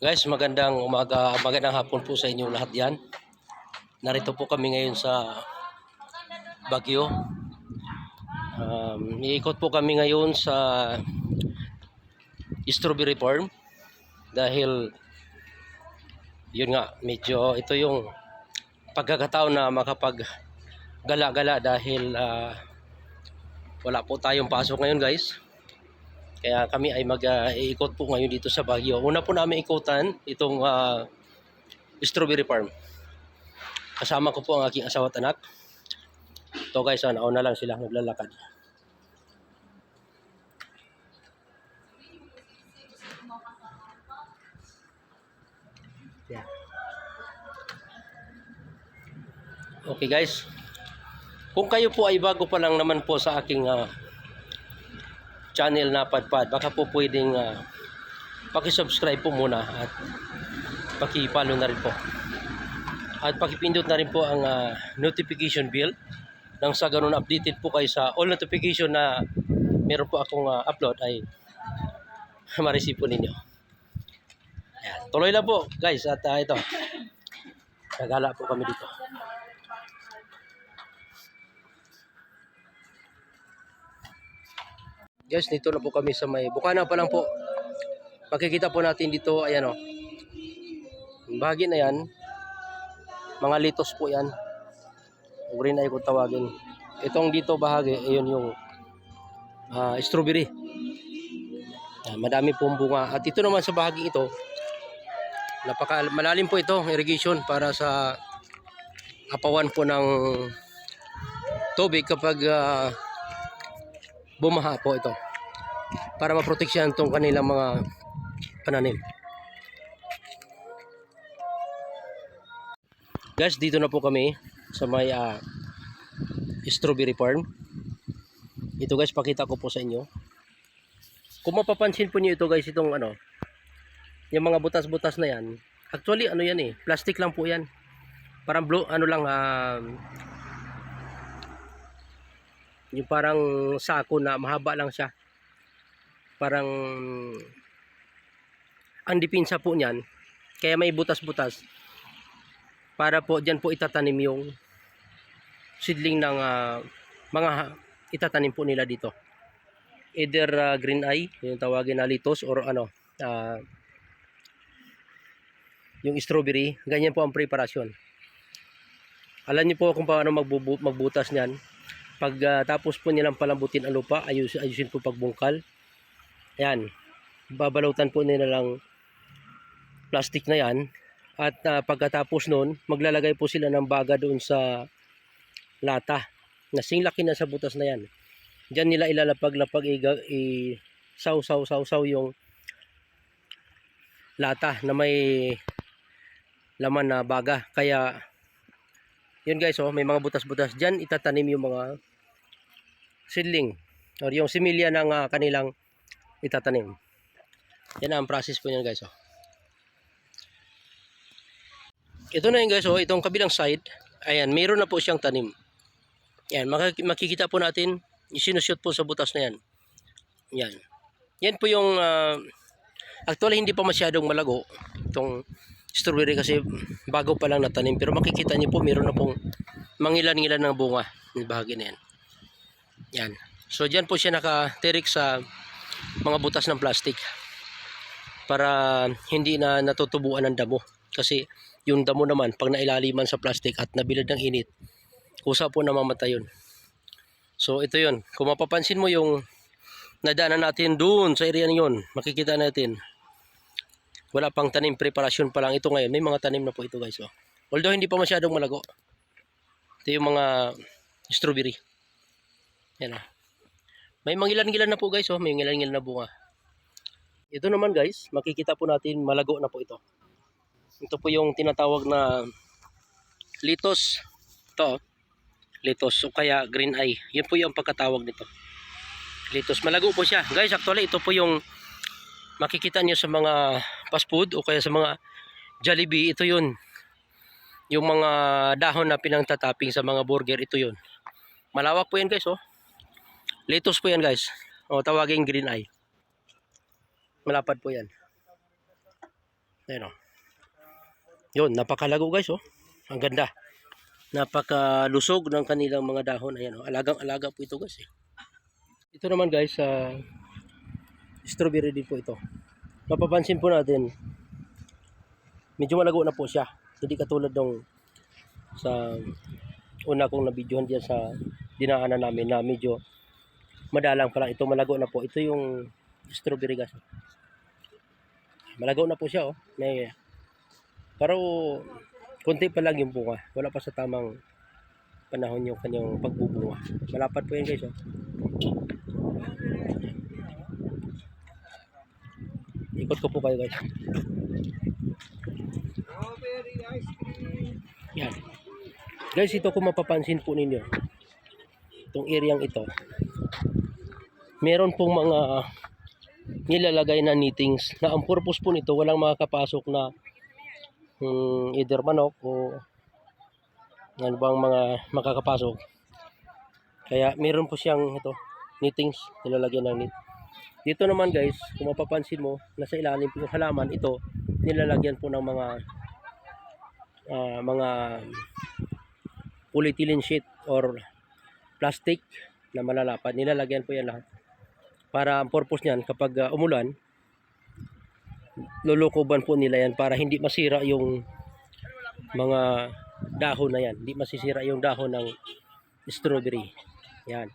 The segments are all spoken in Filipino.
Guys, magandang umaga, magandang hapon po sa inyo lahat yan. Narito po kami ngayon sa Baguio. Iikot po kami ngayon sa strawberry farm dahil yun nga, medyo ito yung pagkakataon na makapag-gala-gala dahil wala po tayong pasok ngayon guys. Kaya kami ay mag-iikot po ngayon dito sa Baguio. Una po namin ikutan itong strawberry farm. Kasama ko po ang aking asawa at anak. Ito guys, nauna lang sila naglalakad. Yeah. Okay guys, kung kayo po ay bago pa lang naman po sa aking channel na Padpad, baka po pwedeng paki-subscribe po muna at paki-follow na rin po. At pakipindot na rin po ang notification bell nang sa ganun updated po kayo sa all notification na meron po akong upload ay ma-receive po ninyo. Ayan. Tuloy lang po guys at ito, nagala po kami dito. Guys, dito na po kami sa may bukana pa lang po. Makikita po natin dito, ayan o. Bahagi na yan, mga litos po yan. Green ay kung tawagin. Itong dito bahagi, ayun yung strawberry. Ayan, madami pong bunga. At ito naman sa bahagi ito, malalim po ito, irrigation para sa apawan po ng tubig kapag bumaha po ito para maproteksyon itong kanilang mga pananim. Guys, dito na po kami sa may strawberry farm. Ito guys, pakita ko po sa inyo. Kung mapapansin po niyo ito guys, itong yung mga butas-butas na yan, actually ano yan plastic lang po yan. Parang blue, yung parang sako na mahaba lang siya. Parang ang dipinsa po niyan, kaya may butas-butas para po dyan po itatanim yung seedling ng mga itatanim po nila dito. Either green eye, yung tawagin na litos, or yung strawberry. Ganyan po ang preparasyon. Alam niyo po kung paano magbutas niyan. Pag tapos po nilang palambutin ang lupa, ayusin po pagbungkal. Ayan, babalutan po nila lang plastic na yan. At pagkatapos nun, maglalagay po sila ng baga doon sa lata. Nasing laki na sa butas na yan. Diyan nila ilalapag-lapag, saw yung lata na may laman na baga. Kaya, yun guys, may mga butas-butas. Diyan itatanim yung mga seedling or yung similya ng kanilang itatanim. Yan ang process po yan guys. Ito na yun guys, itong kabilang side, ayan, mayroon na po siyang tanim. Yan, makikita po natin, sinushoot po sa butas na yan. Yan. Yan po yung, actually hindi pa masyadong malago itong strawberry kasi bago pa lang natanim. Pero makikita niyo po, mayroon na pong mangilan-ngilan ng bunga yung bahagi na yan. Yan. So dyan po siya nakatirik sa mga butas ng plastic para hindi na natutubuan ng damo. Kasi yung damo naman, pag nailaliman sa plastic at nabilad ng init, kusa po namamatay yun. So ito yun. Kung mapapansin mo yung nadaanan natin doon sa area yun, makikita natin wala pang tanim, preparasyon pa lang. Ito ngayon, may mga tanim na po ito guys. Although hindi pa masyadong malago. Ito yung mga strawberry. Yan may mangilan-ngilan na po guys, may mangilan-ngilan na bunga. Ito naman guys, makikita po natin malago na po ito. Ito po yung tinatawag na litos. Ito, litos o kaya green eye. Yun po yung pagkatawag nito. Litos, malago po siya. Guys, actually ito po yung makikita niyo sa mga fast food o kaya sa mga Jollibee, ito yun. Yung mga dahon na pinangtatapping sa mga burger, ito yun. Malawak po yan guys, Litos po yan guys. Tawagin green eye. Malapad po yan. Ayan o. Yun, napakalago guys oh. Ang ganda. Napakalusog ng kanilang mga dahon. Ayan o, alagang-alaga po ito guys eh. Ito naman guys, strawberry din po ito. Mapapansin po natin, medyo malago na po siya. Hindi katulad nung sa una kong nabidyohan diyan sa dinaanan namin na medyo madalang pa lang. Ito malago na po. Ito yung strawberry guys. Malago na po siya oh. Pero konti pa lang yung bunga. Wala pa sa tamang panahon yung kanyang pagbubunga. Malapad po yan guys oh. Ikot ko po kayo guys. Yan. Guys, ito kung mapapansin po ninyo, itong areang ito, meron pong mga nilalagay na knittings na ang purpose po nito, walang makakapasok na either manok o ano bang mga makakapasok. Kaya meron po siyang ito, knittings, nilalagyan ng knit. Dito naman guys, kung mapapansin mo, nasa ilalim po yung halaman, ito, nilalagyan po ng mga polyethylene sheet or plastic na malalapad. Nilalagyan po yan lahat. Para ang purpose niyan, kapag umulan, lulukoban po nila yan para hindi masira yung mga dahon na yan. Hindi masisira yung dahon ng strawberry. Yan.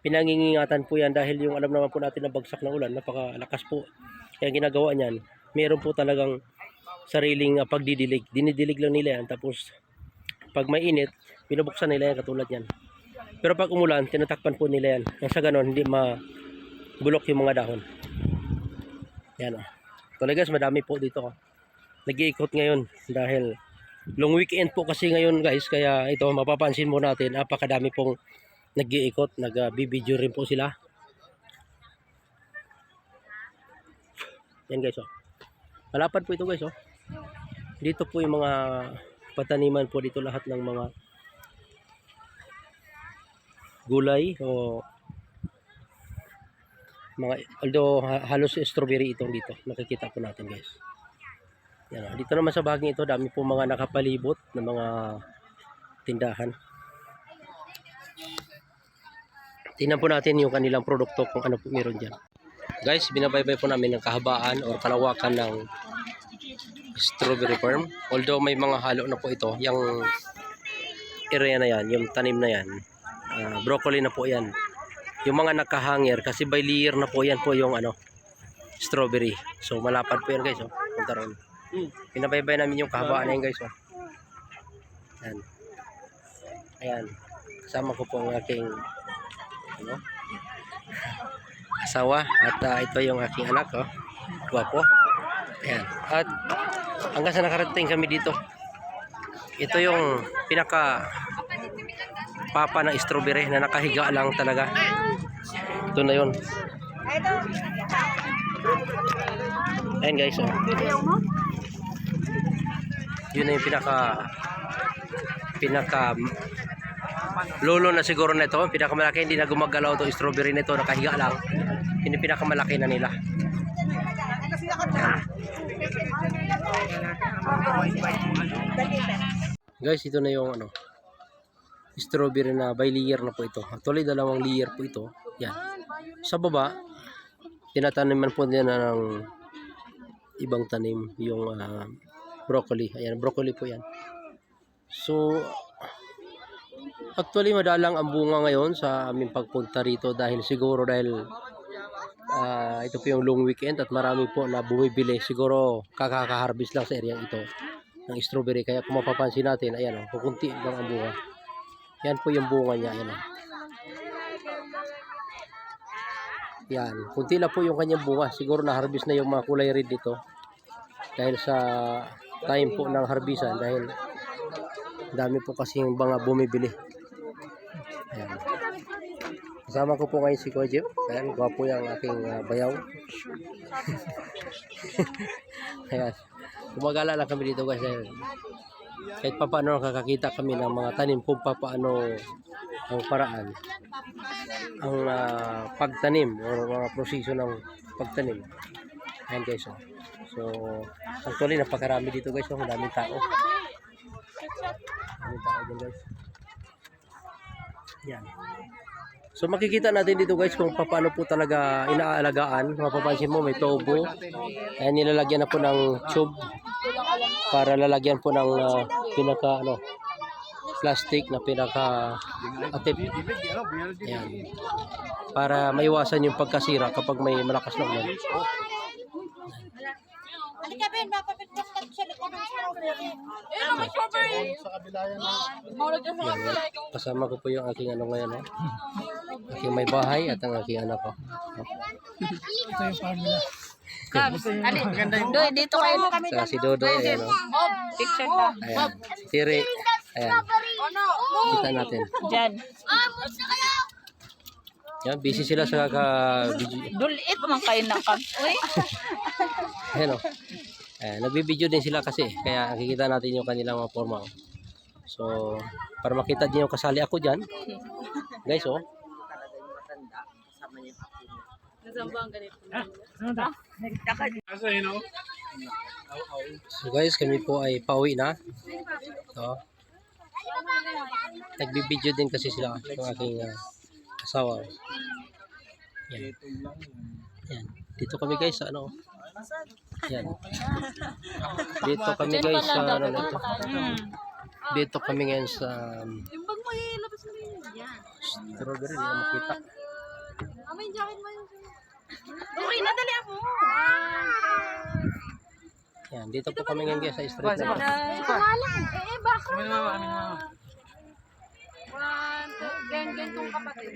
Pinangingingatan po yan dahil yung alam naman po natin na bagsak na ulan, napakalakas po. Kaya ginagawa niyan, meron po talagang sariling pagdidilig. Dinidilig lang nila yan. Tapos pag may init, binubuksan nila yan katulad yan. Pero pag umulan, tinatakpan po nila yan. Nang sa ganon, hindi mabulok yung mga dahon. Yan o. Tuloy guys, madami po dito. Nag-iikot ngayon dahil long weekend po kasi ngayon guys. Kaya ito, mapapansin mo natin, napakadami pong nag-iikot. Nag-video rin po sila. Yan guys o. Malapad po ito guys o. Dito po yung mga pataniman po dito, lahat ng mga gulay o mga, although halos strawberry itong dito nakikita po natin guys. Yan, dito naman sa bahaging ito, dami po mga nakapalibot na mga tindahan. Tingnan po natin yung kanilang produkto kung ano po meron dyan guys. Binabaybay po namin ng kahabaan o kalawakan ng strawberry farm. Although may mga halo na po ito, yung area na yan, yung tanim na yan, broccoli na po yan. Yung mga nakahangir, kasi by layer na po yan po yung strawberry. So malapad po yan guys oh. Punta ron. Binabaybay namin yung kahabaan na yan guys oh. Yan. Ayan. Kasama ko po ang aking asawa at ito yung aking anak oh. Guwapo. Ayan. At hanggang sa nakarating kami dito, ito yung pinaka papa ng strawberry na nakahiga lang talaga. Ito na yun. Ayan guys oh. Yun na yung pinaka lolo na siguro na ito. Pinakamalaki, hindi na gumagalaw itong strawberry na ito, nakahiga lang. Yun yung pinakamalaki na nila. Guys, ito na yung strawberry na by layer na po ito. Actually, dalawang layer po ito. Yan. Sa baba, tinataniman po din ng ibang tanim, yung broccoli. Ayan, broccoli po yan. So, actually, madalang ang bunga ngayon sa aming pagpunta rito dahil ito po yung long weekend at marami po na bumibili. Siguro kakaka-harvest lang sa area ito ng strawberry. Kaya kung mapapansin natin, ayan kukunti lang ang bunga. Yan po yung bunga niya. Ayan yan, kunti lang po yung kanyang bunga. Siguro na-harvest na yung mga kulay red dito dahil sa time po ng harbisan, dahil dami po kasi yung mga bumibili. Ayan. Kasama ko po ngayon si Kuya Jeff. Ayan, gwapo yung aking bayaw. Ayan. Gumagala lang kami dito guys. Kahit pa paano nakakakita kami ng mga tanim kung paano ang paraan, ang pagtanim o mga proseso ng pagtanim. Ayan guys. So, actually, napakarami dito guys. So, daming tao. Daming tao din guys. Yan. So, makikita natin dito guys kung paano po talaga inaalagaan. Mapapansin mo, may tubo. Ayan, nilalagyan na po ng tube para lalagyan po ng pinaka, plastic na pinaka atip. Ayan. Para maiwasan yung pagkasira kapag may malakas na ulan. Halika Ben, mapapigtas ka sa likod ng strawberry. May strawberry. Kasama ko po yung aking ngayon. Aking may bahay at ang aking anak ko. Doy, dito kayo. Sa si Dodo, ayan. Picture ka. Ayan. Si Tiri. Ayan. Kita natin. Diyan. Yan, busy sila sa kaka-video. Dulit man kayo ng uy. Ayan o. Nagbibideo din sila kasi. Kaya nakikita natin yung kanilang mga forma. So, para makita din yung kasali ako dyan. Guys, oh. So guys, kami po ay pauwi na. So, nagbibideo din kasi sila yung aking asawa. Yan. Yan. Dito kami guys sa ano. Yan. Dito kami guys sa ano dito. Dito kami ngayon sa Yung bag mo ilabas mo yan. strawberry, hindi na makita. May jacket mo yun. Okay, nadali ako. Yan, dito po kami ngayon guys sa street. Pangalan. Baka. One, two. Gen tong kapatid.